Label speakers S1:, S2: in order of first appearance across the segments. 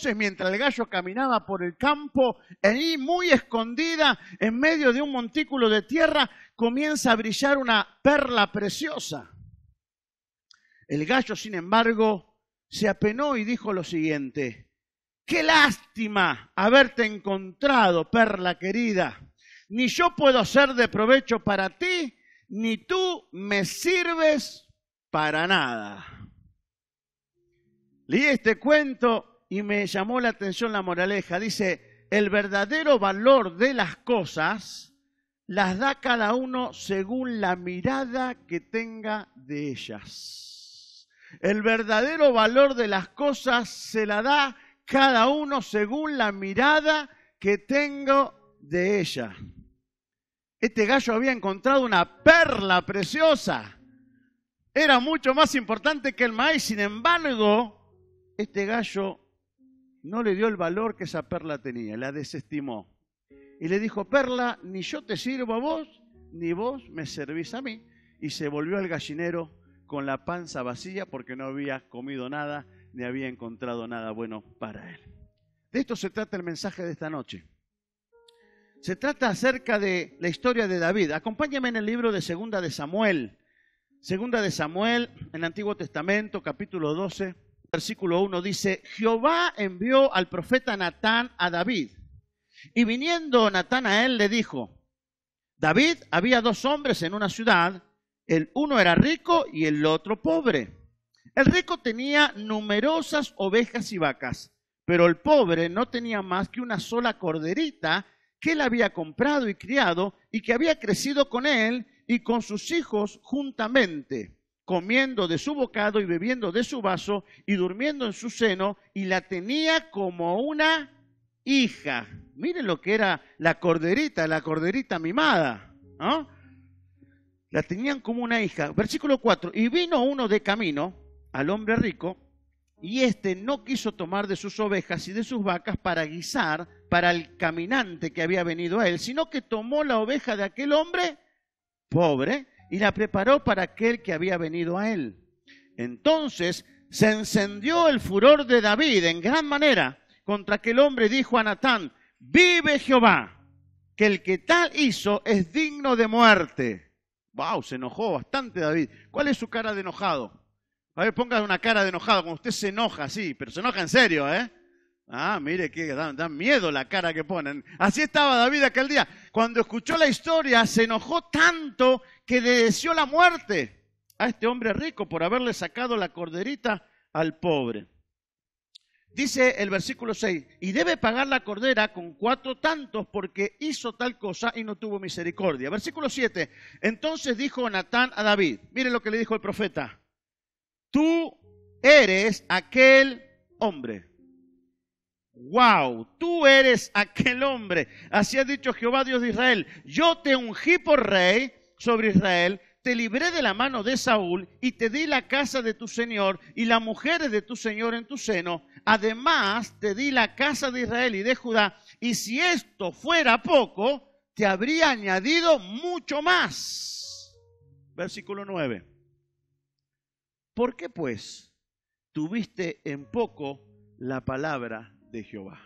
S1: Entonces, mientras el gallo caminaba por el campo, ahí muy escondida, en medio de un montículo de tierra, comienza a brillar una perla preciosa. El gallo, sin embargo, se apenó y dijo lo siguiente: ¡qué lástima haberte encontrado, perla querida! Ni yo puedo ser de provecho para ti, ni tú me sirves para nada. Leí este cuento y me llamó la atención la moraleja. Dice, el verdadero valor de las cosas las da cada uno según la mirada que tenga de ellas. El verdadero valor de las cosas se la da cada uno según la mirada que tengo de ella. Este gallo había encontrado una perla preciosa. Era mucho más importante que el maíz. Sin embargo, este gallo no le dio el valor que esa perla tenía, la desestimó. Y le dijo, perla, ni yo te sirvo a vos, ni vos me servís a mí. Y se volvió al gallinero con la panza vacía porque no había comido nada, ni había encontrado nada bueno para él. De esto se trata el mensaje de esta noche. Se trata acerca de la historia de David. Acompáñame en el libro de Segunda de Samuel. Segunda de Samuel, en el Antiguo Testamento, capítulo 12, versículo 1, dice, Jehová envió al profeta Natán a David. Y viniendo Natán a él, le dijo, David, había dos hombres en una ciudad, el uno era rico y el otro pobre. El rico tenía numerosas ovejas y vacas, pero el pobre no tenía más que una sola corderita que él había comprado y criado y que había crecido con él y con sus hijos juntamente, comiendo de su bocado y bebiendo de su vaso y durmiendo en su seno, y la tenía como una hija. Miren lo que era la corderita mimada, ¿no? La tenían como una hija. Versículo 4, y vino uno de camino al hombre rico, y éste no quiso tomar de sus ovejas y de sus vacas para guisar para el caminante que había venido a él, sino que tomó la oveja de aquel hombre pobre y la preparó para aquel que había venido a él. Entonces se encendió el furor de David en gran manera contra aquel hombre. Dijo a Natán, vive Jehová, que el que tal hizo es digno de muerte. Wow, se enojó bastante David. ¿Cuál es su cara de enojado? A ver, ponga una cara de enojado, como usted se enoja, sí, pero se enoja en serio, ¿eh? Ah, mire, que da miedo la cara que ponen. Así estaba David aquel día. Cuando escuchó la historia, se enojó tanto que le deseó la muerte a este hombre rico por haberle sacado la corderita al pobre. Dice el versículo 6, y debe pagar la cordera con 4 tantos porque hizo tal cosa y no tuvo misericordia. Versículo 7, entonces dijo Natán a David, mire lo que le dijo el profeta, tú eres aquel hombre. Wow, tú eres aquel hombre. Así ha dicho Jehová Dios de Israel. Yo te ungí por rey sobre Israel, te libré de la mano de Saúl y te di la casa de tu señor y las mujeres de tu señor en tu seno. Además te di la casa de Israel y de Judá. Y si esto fuera poco, te habría añadido mucho más. Versículo 9. ¿Por qué pues tuviste en poco la palabra de Jehová?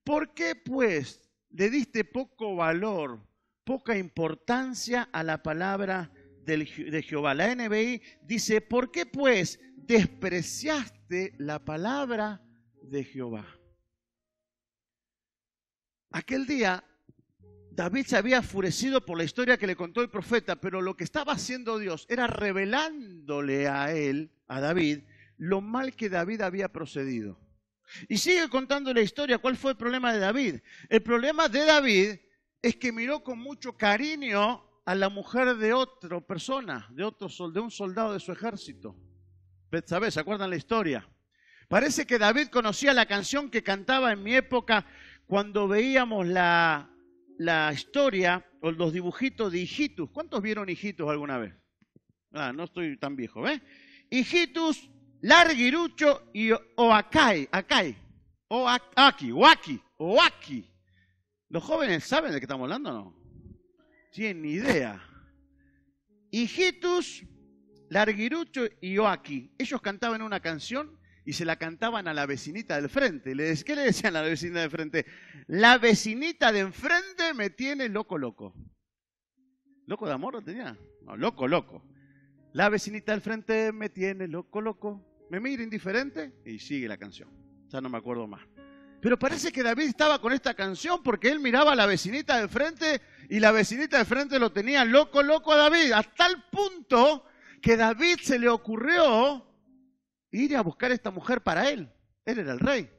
S1: ¿Por qué pues le diste poco valor, poca importancia a la palabra de Jehová? La NBI dice, ¿por qué pues despreciaste la palabra de Jehová? Aquel día David se había enfurecido por la historia que le contó el profeta, pero lo que estaba haciendo Dios era revelándole a él, a David, lo mal que David había procedido. Y sigue contando la historia. ¿Cuál fue el problema de David? El problema de David es que miró con mucho cariño a la mujer de otra persona, de un soldado de su ejército. ¿Sabes? ¿Se acuerdan la historia? Parece que David conocía la canción que cantaba en mi época cuando veíamos la historia o los dibujitos de Hijitus. ¿Cuántos vieron Hijitus alguna vez? No estoy tan viejo, ¿ves? Hijitus, Larguirucho y Oaki. ¿Los jóvenes saben de qué estamos hablando o no? Tienen ni idea. Hijitus, Larguirucho y Oaki. Ellos cantaban una canción y se la cantaban a la vecinita del frente. ¿Qué le decían a la vecinita del frente? La vecinita de enfrente me tiene loco, loco. ¿Loco de amor lo tenía? No, loco, loco. La vecinita del frente me tiene loco, loco. Me mira indiferente y sigue la canción. Ya no me acuerdo más. Pero parece que David estaba con esta canción porque él miraba a la vecinita del frente y la vecinita del frente lo tenía loco, loco a David. A tal punto que a David se le ocurrió ir a buscar a esta mujer para él. Él era el rey.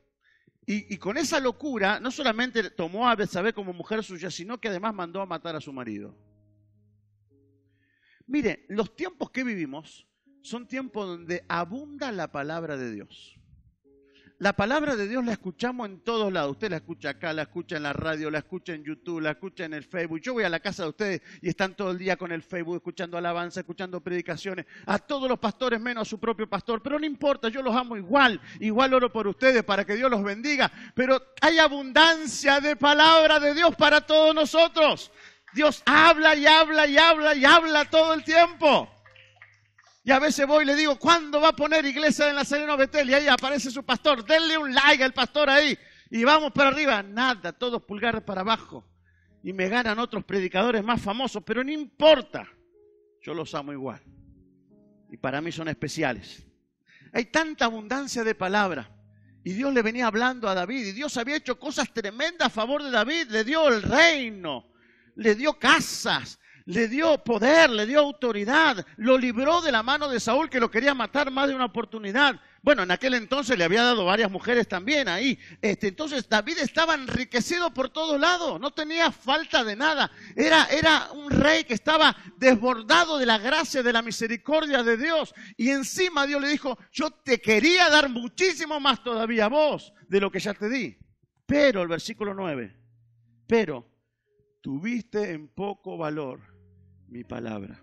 S1: Y con esa locura no solamente tomó a Betsabé como mujer suya, sino que además mandó a matar a su marido. Mire, los tiempos que vivimos son tiempos donde abunda la palabra de Dios. La palabra de Dios la escuchamos en todos lados. Usted la escucha acá, la escucha en la radio, la escucha en YouTube, la escucha en el Facebook. Yo voy a la casa de ustedes y están todo el día con el Facebook, escuchando alabanza, escuchando predicaciones. A todos los pastores menos a su propio pastor. Pero no importa, yo los amo igual. Igual oro por ustedes para que Dios los bendiga. Pero hay abundancia de palabra de Dios para todos nosotros. Dios habla y habla y habla y habla todo el tiempo. Y a veces voy y le digo, ¿cuándo va a poner iglesia de Nazareno Betel? Y ahí aparece su pastor, denle un like al pastor ahí. Y vamos para arriba, nada, todos pulgares para abajo. Y me ganan otros predicadores más famosos, pero no importa. Yo los amo igual. Y para mí son especiales. Hay tanta abundancia de palabra. Y Dios le venía hablando a David. Y Dios había hecho cosas tremendas a favor de David. Le dio el reino, le dio casas, le dio poder, le dio autoridad, lo libró de la mano de Saúl que lo quería matar más de una oportunidad. Bueno, en aquel entonces le había dado varias mujeres también ahí. Entonces David estaba enriquecido por todos lados, no tenía falta de nada. Era un rey que estaba desbordado de la gracia, de la misericordia de Dios. Y encima Dios le dijo, yo te quería dar muchísimo más todavía a vos de lo que ya te di. Pero, el versículo 9, pero tuviste en poco valor mi palabra.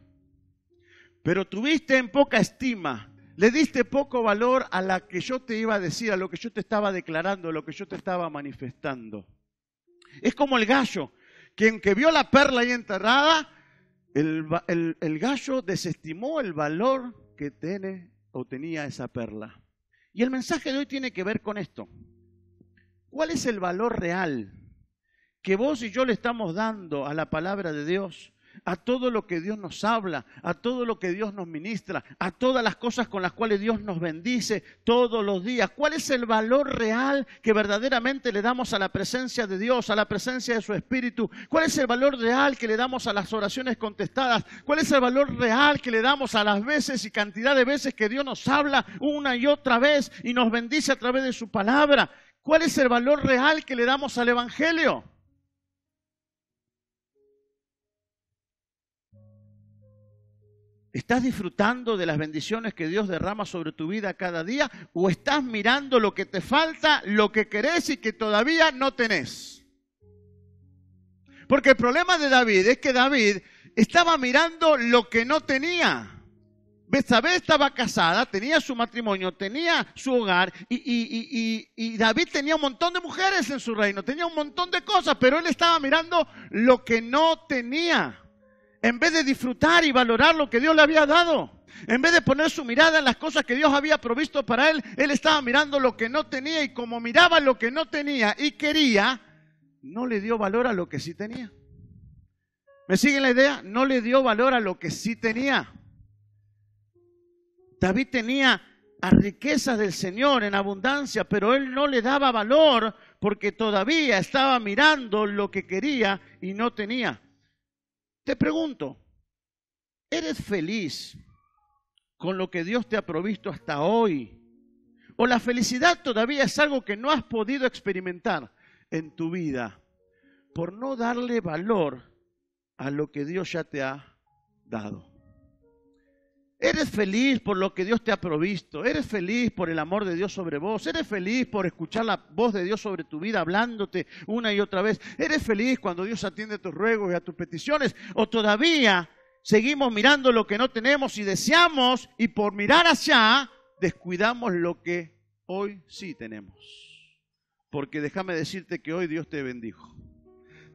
S1: Pero tuviste en poca estima, le diste poco valor a la que yo te iba a decir, a lo que yo te estaba declarando, a lo que yo te estaba manifestando. Es como el gallo, quien que vio la perla ahí enterrada, el gallo desestimó el valor que tiene o tenía esa perla. Y el mensaje de hoy tiene que ver con esto. ¿Cuál es el valor real que vos y yo le estamos dando a la palabra de Dios? A todo lo que Dios nos habla, a todo lo que Dios nos ministra, a todas las cosas con las cuales Dios nos bendice todos los días. ¿Cuál es el valor real que verdaderamente le damos a la presencia de Dios, a la presencia de su Espíritu? ¿Cuál es el valor real que le damos a las oraciones contestadas? ¿Cuál es el valor real que le damos a las veces y cantidad de veces que Dios nos habla una y otra vez y nos bendice a través de su palabra? ¿Cuál es el valor real que le damos al Evangelio? ¿Estás disfrutando de las bendiciones que Dios derrama sobre tu vida cada día? ¿O estás mirando lo que te falta, lo que querés y que todavía no tenés? Porque el problema de David es que David estaba mirando lo que no tenía. Betsabé estaba casada, tenía su matrimonio, tenía su hogar y David tenía un montón de mujeres en su reino, tenía un montón de cosas, pero él estaba mirando lo que no tenía. En vez de disfrutar y valorar lo que Dios le había dado, en vez de poner su mirada en las cosas que Dios había provisto para él, él estaba mirando lo que no tenía y como miraba lo que no tenía y quería, no le dio valor a lo que sí tenía. ¿Me siguen la idea? No le dio valor a lo que sí tenía. David tenía a riquezas del Señor en abundancia, pero él no le daba valor porque todavía estaba mirando lo que quería y no tenía. Te pregunto, ¿eres feliz con lo que Dios te ha provisto hasta hoy? ¿O la felicidad todavía es algo que no has podido experimentar en tu vida por no darle valor a lo que Dios ya te ha dado? ¿Eres feliz por lo que Dios te ha provisto? ¿Eres feliz por el amor de Dios sobre vos? ¿Eres feliz por escuchar la voz de Dios sobre tu vida hablándote una y otra vez? ¿Eres feliz cuando Dios atiende a tus ruegos y a tus peticiones? ¿O todavía seguimos mirando lo que no tenemos y deseamos y por mirar hacia descuidamos lo que hoy sí tenemos? Porque déjame decirte que hoy Dios te bendijo.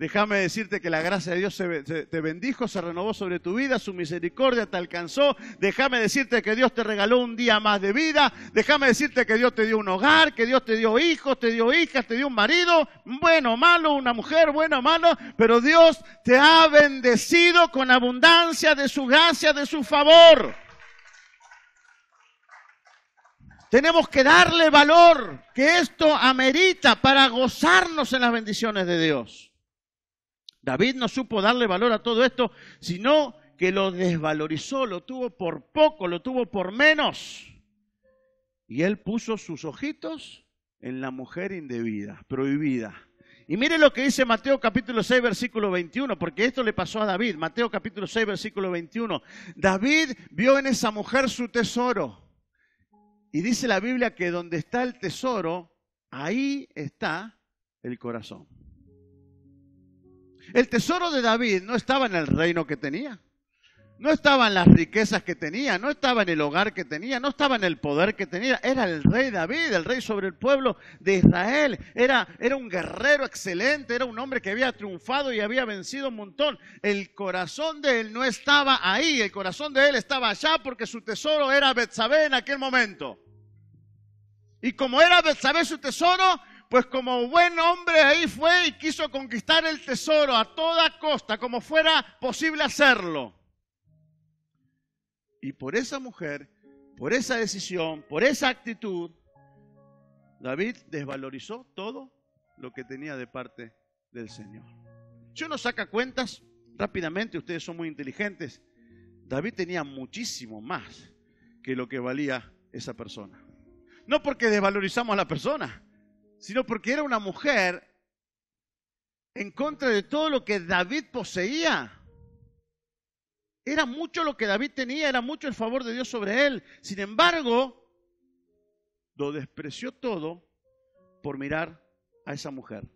S1: Déjame decirte que la gracia de Dios te bendijo, se renovó sobre tu vida, su misericordia te alcanzó. Déjame decirte que Dios te regaló un día más de vida. Déjame decirte que Dios te dio un hogar, que Dios te dio hijos, te dio hijas, te dio un marido, bueno o malo, una mujer, bueno o malo, pero Dios te ha bendecido con abundancia de su gracia, de su favor. Tenemos que darle valor, que esto amerita para gozarnos en las bendiciones de Dios. David no supo darle valor a todo esto, sino que lo desvalorizó, lo tuvo por poco, lo tuvo por menos. Y él puso sus ojitos en la mujer indebida, prohibida. Y mire lo que dice Mateo capítulo 6, versículo 21, porque esto le pasó a David. Mateo capítulo 6, versículo 21. David vio en esa mujer su tesoro. Y dice la Biblia que donde está el tesoro, ahí está el corazón. El tesoro de David no estaba en el reino que tenía, no estaba en las riquezas que tenía, no estaba en el hogar que tenía, no estaba en el poder que tenía. Era el rey David, el rey sobre el pueblo de Israel. Era un guerrero excelente, era un hombre que había triunfado y había vencido un montón. El corazón de él no estaba ahí, el corazón de él estaba allá porque su tesoro era Betsabé en aquel momento. Y como era Betsabé su tesoro, pues como buen hombre ahí fue y quiso conquistar el tesoro a toda costa, como fuera posible hacerlo. Y por esa mujer, por esa decisión, por esa actitud, David desvalorizó todo lo que tenía de parte del Señor. Si uno saca cuentas, rápidamente, ustedes son muy inteligentes, David tenía muchísimo más que lo que valía esa persona. No porque desvalorizamos a la persona, sino porque era una mujer en contra de todo lo que David poseía. Era mucho lo que David tenía, era mucho el favor de Dios sobre él. Sin embargo, lo despreció todo por mirar a esa mujer.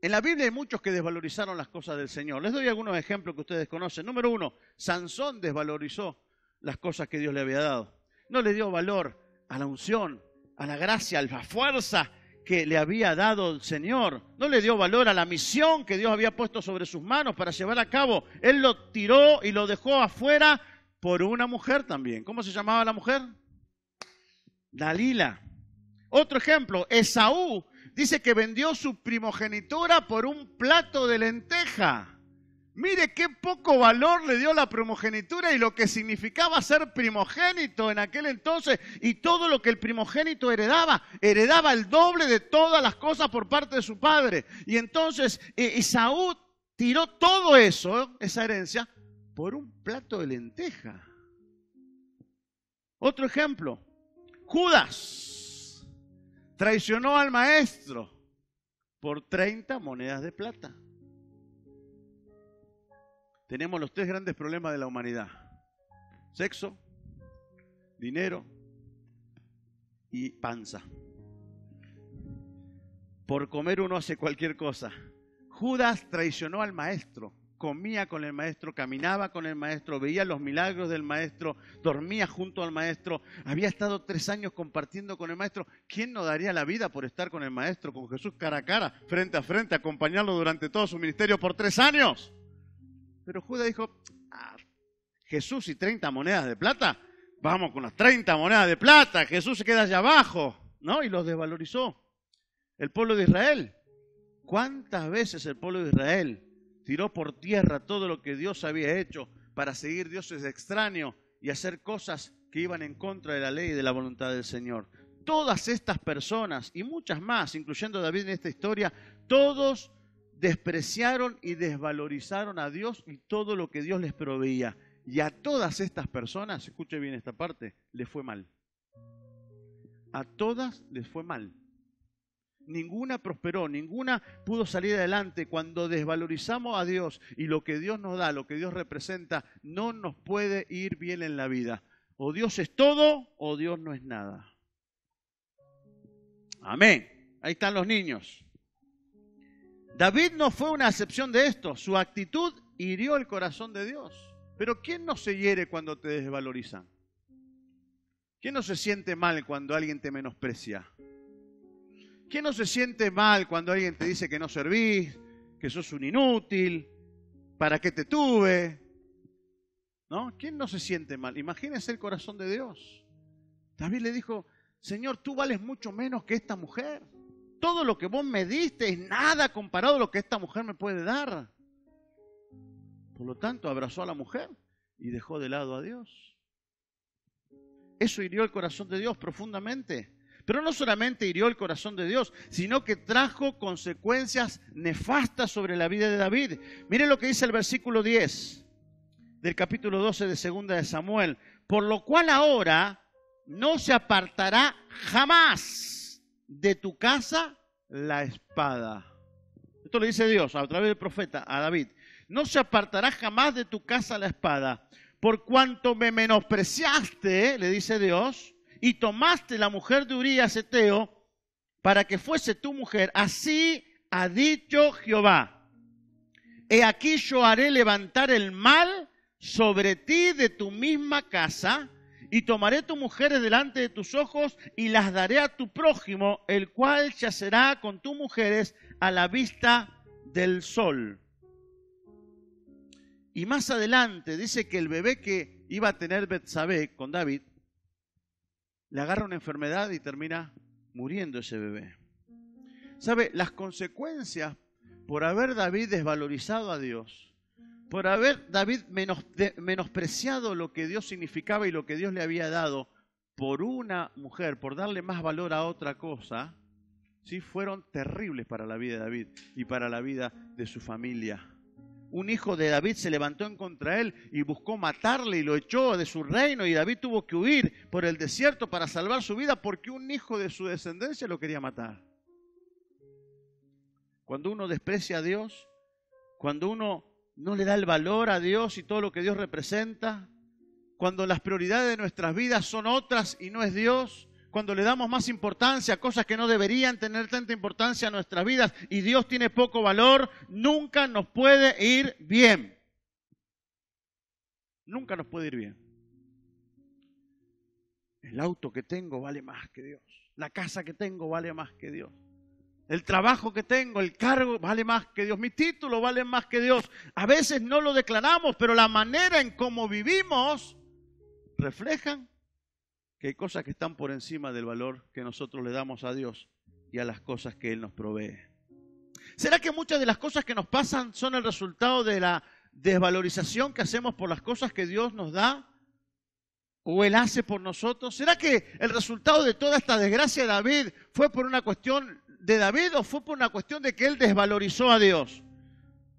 S1: En la Biblia hay muchos que desvalorizaron las cosas del Señor. Les doy algunos ejemplos que ustedes conocen. Número 1, Sansón desvalorizó las cosas que Dios le había dado. No le dio valor a la unción, a la gracia, a la fuerza que le había dado el Señor. No le dio valor a la misión que Dios había puesto sobre sus manos para llevar a cabo. Él lo tiró y lo dejó afuera por una mujer también. ¿Cómo se llamaba la mujer? Dalila. Otro ejemplo, Esaú dice que vendió su primogenitura por un plato de lenteja. Mire qué poco valor le dio la primogenitura y lo que significaba ser primogénito en aquel entonces y todo lo que el primogénito heredaba el doble de todas las cosas por parte de su padre. Y entonces Esaú tiró todo eso, esa herencia, por un plato de lenteja. Otro ejemplo, Judas traicionó al maestro por 30 monedas de plata. Tenemos los 3 grandes problemas de la humanidad: sexo, dinero y panza. Por comer uno hace cualquier cosa. Judas traicionó al maestro, comía con el maestro, caminaba con el maestro, veía los milagros del maestro, dormía junto al maestro, había estado 3 años compartiendo con el maestro. ¿Quién no daría la vida por estar con el maestro, con Jesús cara a cara, frente a frente, acompañarlo durante todo su ministerio por 3 años? Pero Judas dijo, Jesús y 30 monedas de plata, vamos con las 30 monedas de plata, Jesús se queda allá abajo, ¿no? Y los desvalorizó. El pueblo de Israel, ¿cuántas veces el pueblo de Israel tiró por tierra todo lo que Dios había hecho para seguir dioses extraños y hacer cosas que iban en contra de la ley y de la voluntad del Señor? Todas estas personas y muchas más, incluyendo a David en esta historia, todos despreciaron y desvalorizaron a Dios y todo lo que Dios les proveía. Y a todas estas personas, escuche bien esta parte, les fue mal. A todas les fue mal. Ninguna prosperó, ninguna pudo salir adelante. Cuando desvalorizamos a Dios y lo que Dios nos da, lo que Dios representa, no nos puede ir bien en la vida. O Dios es todo o Dios no es nada. Amén. Ahí están los niños. David no fue una excepción de esto. Su actitud hirió el corazón de Dios. Pero ¿quién no se hiere cuando te desvalorizan? ¿Quién no se siente mal cuando alguien te menosprecia? ¿Quién no se siente mal cuando alguien te dice que no servís, que sos un inútil, para qué te tuve? ¿No? ¿Quién no se siente mal? Imagínense el corazón de Dios. David le dijo, Señor, tú vales mucho menos que esta mujer. Todo lo que vos me diste es nada comparado a lo que esta mujer me puede dar. Por lo tanto, abrazó a la mujer y dejó de lado a Dios. Eso hirió el corazón de Dios profundamente. Pero no solamente hirió el corazón de Dios, sino que trajo consecuencias nefastas sobre la vida de David. Miren lo que dice el versículo 10 del capítulo 12 de Segunda de Samuel. Por lo cual ahora no se apartará jamás de tu casa la espada. Esto lo dice Dios a través del profeta a David. No se apartará jamás de tu casa la espada. Por cuanto me menospreciaste, le dice Dios, y tomaste la mujer de Urías Eteo para que fuese tu mujer, así ha dicho Jehová. He aquí yo haré levantar el mal sobre ti de tu misma casa, y tomaré tus mujeres delante de tus ojos y las daré a tu prójimo, el cual yacerá con tus mujeres a la vista del sol. Y más adelante dice que el bebé que iba a tener Betsabé con David, le agarra una enfermedad y termina muriendo ese bebé. ¿Sabe? Las consecuencias por haber David desvalorizado a Dios, por haber David menospreciado lo que Dios significaba y lo que Dios le había dado por una mujer, por darle más valor a otra cosa, ¿sí? Fueron terribles para la vida de David y para la vida de su familia. Un hijo de David se levantó en contra de él y buscó matarle y lo echó de su reino, y David tuvo que huir por el desierto para salvar su vida porque un hijo de su descendencia lo quería matar. Cuando uno desprecia a Dios, cuando uno no le da el valor a Dios y todo lo que Dios representa, cuando las prioridades de nuestras vidas son otras y no es Dios, cuando le damos más importancia a cosas que no deberían tener tanta importancia en nuestras vidas y Dios tiene poco valor, nunca nos puede ir bien. Nunca nos puede ir bien. El auto que tengo vale más que Dios. La casa que tengo vale más que Dios. El trabajo que tengo, el cargo vale más que Dios. Mi título vale más que Dios. A veces no lo declaramos, pero la manera en cómo vivimos reflejan que hay cosas que están por encima del valor que nosotros le damos a Dios y a las cosas que Él nos provee. ¿Será que muchas de las cosas que nos pasan son el resultado de la desvalorización que hacemos por las cosas que Dios nos da o Él hace por nosotros? ¿Será que el resultado de toda esta desgracia de David fue por una cuestión de David o fue por una cuestión de que él desvalorizó a Dios?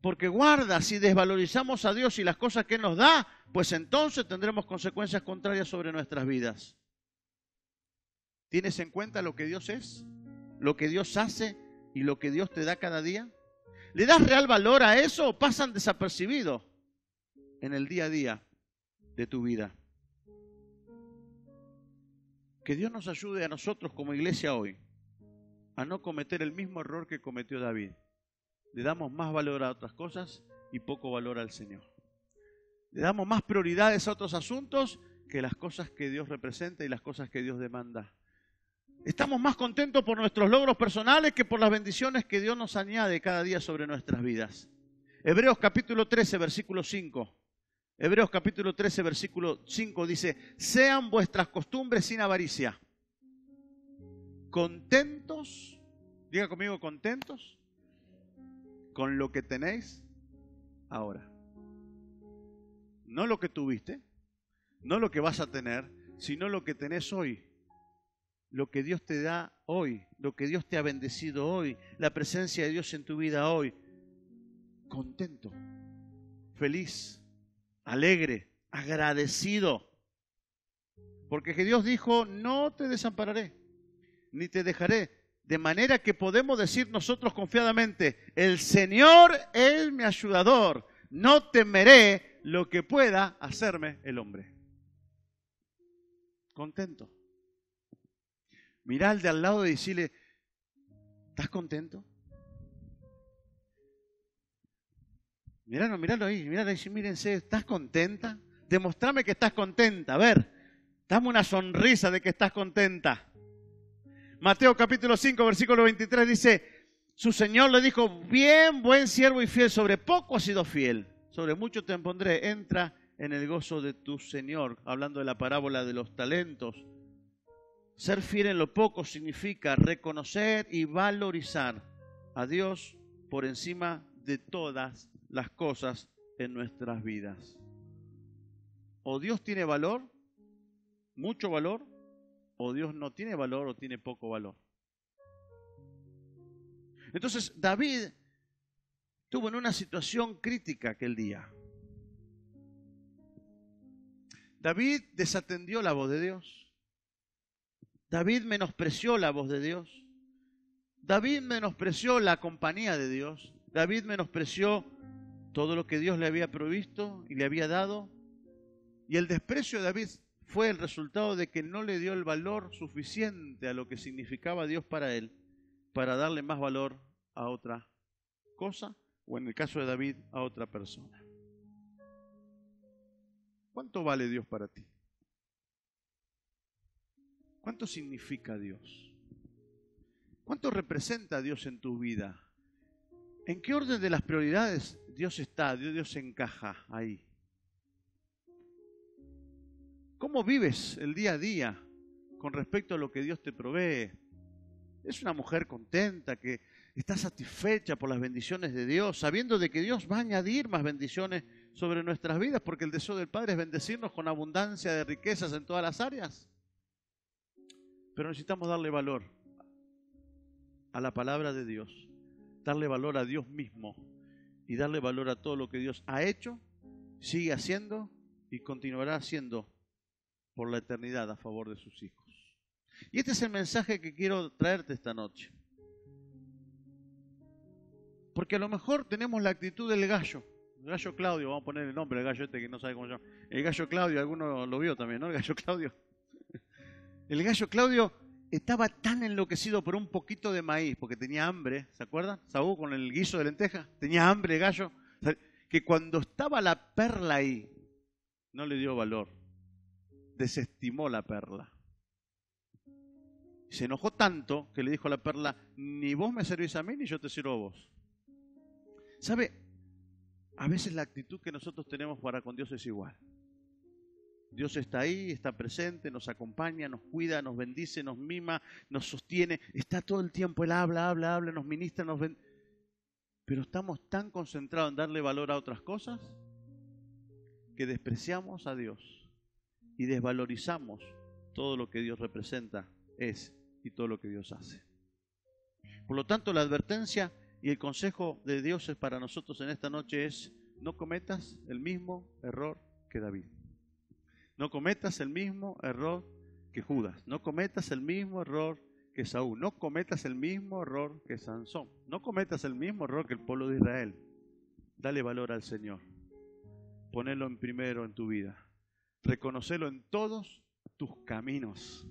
S1: Porque guarda, si desvalorizamos a Dios y las cosas que Él nos da, pues entonces tendremos consecuencias contrarias sobre nuestras vidas. ¿Tienes en cuenta lo que Dios es, lo que Dios hace y lo que Dios te da cada día? ¿Le das real valor a eso o pasan desapercibidos en el día a día de tu vida? Que Dios nos ayude a nosotros como iglesia hoy a no cometer el mismo error que cometió David. Le damos más valor a otras cosas y poco valor al Señor. Le damos más prioridades a otros asuntos que las cosas que Dios representa y las cosas que Dios demanda. Estamos más contentos por nuestros logros personales que por las bendiciones que Dios nos añade cada día sobre nuestras vidas. Hebreos capítulo 13, versículo 5. Hebreos capítulo 13, versículo 5 dice: sean vuestras costumbres sin avaricia, contentos, diga conmigo, contentos con lo que tenéis ahora. No lo que tuviste, no lo que vas a tener, sino lo que tenés hoy. Lo que Dios te da hoy, lo que Dios te ha bendecido hoy, la presencia de Dios en tu vida hoy. Contento, feliz, alegre, agradecido. Porque Dios dijo: no te desampararé, ni te dejaré. De manera que podemos decir nosotros confiadamente: el Señor es mi ayudador, no temeré lo que pueda hacerme el hombre. Contento. Mirá al de al lado y decirle: ¿estás contento? Míralo ahí, mírense, ¿estás contenta? Demostrame que estás contenta, a ver, dame una sonrisa de que estás contenta. Mateo capítulo 5, versículo 23 dice, su Señor le dijo, bien, buen siervo y fiel, sobre poco has sido fiel, sobre mucho te pondré, entra en el gozo de tu Señor. Hablando de la parábola de los talentos. Ser fiel en lo poco significa reconocer y valorizar a Dios por encima de todas las cosas en nuestras vidas. O Dios tiene valor, mucho valor, o Dios no tiene valor o tiene poco valor. Entonces David estuvo en una situación crítica aquel día. David desatendió la voz de Dios. David menospreció la voz de Dios. David menospreció la compañía de Dios. David menospreció todo lo que Dios le había provisto y le había dado. Y el desprecio de David fue el resultado de que no le dio el valor suficiente a lo que significaba Dios para él, para darle más valor a otra cosa, o en el caso de David, a otra persona. ¿Cuánto vale Dios para ti? ¿Cuánto significa Dios? ¿Cuánto representa Dios en tu vida? ¿En qué orden de las prioridades Dios está? Dios encaja ahí. ¿Cómo vives el día a día con respecto a lo que Dios te provee? ¿Es una mujer contenta que está satisfecha por las bendiciones de Dios, sabiendo de que Dios va a añadir más bendiciones sobre nuestras vidas, porque el deseo del Padre es bendecirnos con abundancia de riquezas en todas las áreas? Pero necesitamos darle valor a la palabra de Dios, darle valor a Dios mismo y darle valor a todo lo que Dios ha hecho, sigue haciendo y continuará haciendo por la eternidad a favor de sus hijos. Y este es el mensaje que quiero traerte esta noche. Porque a lo mejor tenemos la actitud del gallo. El gallo Claudio, vamos a poner el nombre, el gallo este que no sabe cómo se llama. El gallo Claudio, alguno lo vio también, ¿no? El gallo Claudio. El gallo Claudio estaba tan enloquecido por un poquito de maíz, porque tenía hambre, ¿se acuerdan? Saúl con el guiso de lenteja, tenía hambre el gallo, que cuando estaba la perla ahí, no le dio valor, desestimó la perla. Se enojó tanto que le dijo a la perla, ni vos me servís a mí, ni yo te sirvo a vos. ¿Sabe? A veces la actitud que nosotros tenemos para con Dios es igual. Dios está ahí, está presente, nos acompaña, nos cuida, nos bendice, nos mima, nos sostiene. Está todo el tiempo, Él habla, nos ministra, nos bendice. Pero estamos tan concentrados en darle valor a otras cosas que despreciamos a Dios y desvalorizamos todo lo que Dios representa, es y todo lo que Dios hace. Por lo tanto, la advertencia y el consejo de Dios para nosotros en esta noche es: no cometas el mismo error que David. No cometas el mismo error que Judas. No cometas el mismo error que Saúl. No cometas el mismo error que Sansón. No cometas el mismo error que el pueblo de Israel. Dale valor al Señor. Ponelo en primero en tu vida. Reconocelo en todos tus caminos.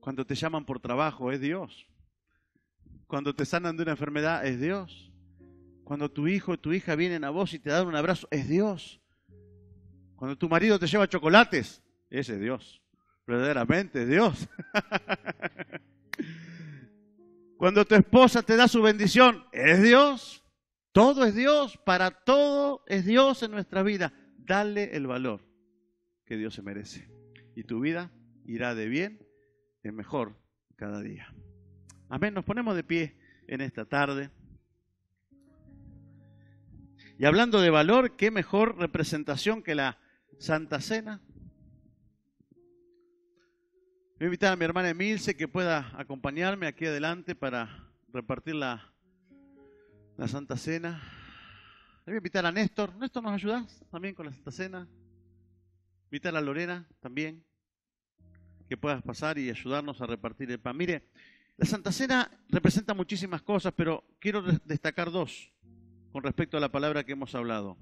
S1: Cuando te llaman por trabajo, es Dios. Cuando te sanan de una enfermedad, es Dios. Cuando tu hijo o tu hija vienen a vos y te dan un abrazo, es Dios. Cuando tu marido te lleva chocolates, ese es Dios. Verdaderamente es Dios. Cuando tu esposa te da su bendición, es Dios. Todo es Dios. Para todo es Dios en nuestra vida. Dale el valor que Dios se merece. Y tu vida irá de bien en mejor cada día. Amén. Nos ponemos de pie en esta tarde. Y hablando de valor, ¿qué mejor representación que la Santa Cena? Voy a invitar a mi hermana Emilce que pueda acompañarme aquí adelante para repartir la Santa Cena. Le voy a invitar a Néstor. Néstor, ¿nos ayudas también con la Santa Cena? Invitar a Lorena también, que puedas pasar y ayudarnos a repartir el pan. Mire, la Santa Cena representa muchísimas cosas, pero quiero destacar dos con respecto a la palabra que hemos hablado.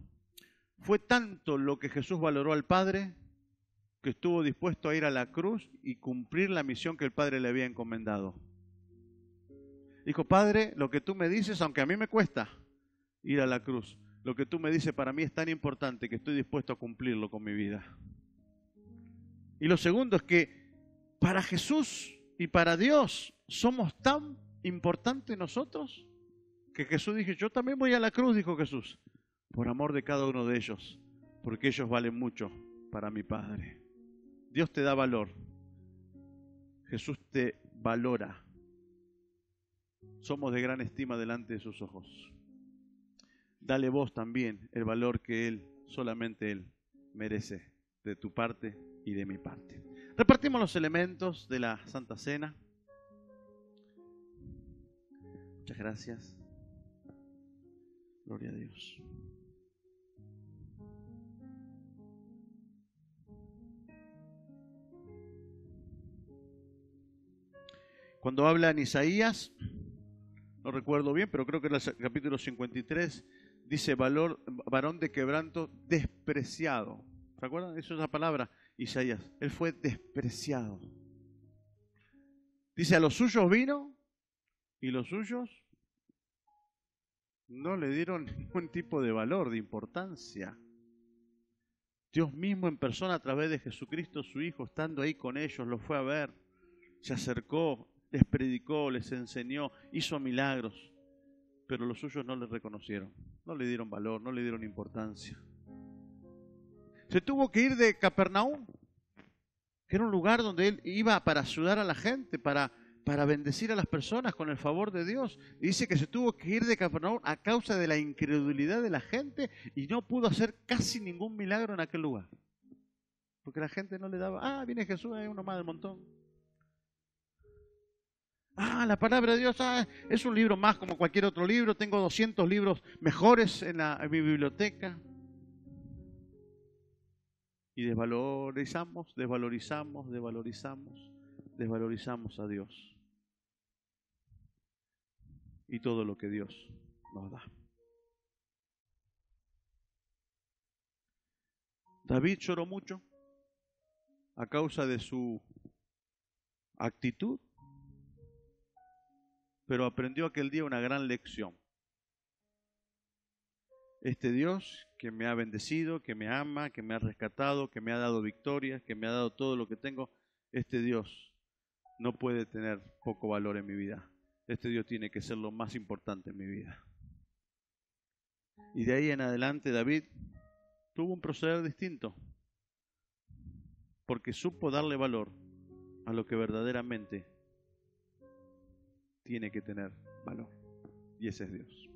S1: Fue tanto lo que Jesús valoró al Padre que estuvo dispuesto a ir a la cruz y cumplir la misión que el Padre le había encomendado. Dijo: Padre, lo que tú me dices, aunque a mí me cuesta ir a la cruz, lo que tú me dices para mí es tan importante que estoy dispuesto a cumplirlo con mi vida. Y lo segundo es que para Jesús y para Dios somos tan importantes nosotros que Jesús dijo, yo también voy a la cruz, dijo Jesús, por amor de cada uno de ellos, porque ellos valen mucho para mi Padre. Dios te da valor. Jesús te valora. Somos de gran estima delante de sus ojos. Dale vos también el valor que Él, solamente Él, merece de tu parte y de mi parte. Repartimos los elementos de la Santa Cena. Muchas gracias. Gloria a Dios. Cuando habla en Isaías, no recuerdo bien, pero creo que en el capítulo 53, dice varón de quebranto despreciado. ¿Se acuerdan? Esa es la palabra, Isaías. Él fue despreciado. Dice, a los suyos vino y los suyos no le dieron ningún tipo de valor, de importancia. Dios mismo en persona a través de Jesucristo, su Hijo, estando ahí con ellos, los fue a ver, se acercó, les predicó, les enseñó, hizo milagros, pero los suyos no le reconocieron, no le dieron valor, no le dieron importancia. Se tuvo que ir de Capernaum, que era un lugar donde él iba para ayudar a la gente, para bendecir a las personas con el favor de Dios. Y dice que se tuvo que ir de Capernaum a causa de la incredulidad de la gente y no pudo hacer casi ningún milagro en aquel lugar. Porque la gente no le daba, viene Jesús, hay uno más del montón. La palabra de Dios, es un libro más como cualquier otro libro, tengo 200 libros mejores en mi biblioteca. Y desvalorizamos a Dios y todo lo que Dios nos da. David lloró mucho a causa de su actitud, pero aprendió aquel día una gran lección. Este Dios que me ha bendecido, que me ama, que me ha rescatado, que me ha dado victorias, que me ha dado todo lo que tengo, este Dios no puede tener poco valor en mi vida. Este Dios tiene que ser lo más importante en mi vida. Y de ahí en adelante David tuvo un proceder distinto, porque supo darle valor a lo que verdaderamente tiene que tener valor. Y ese es Dios.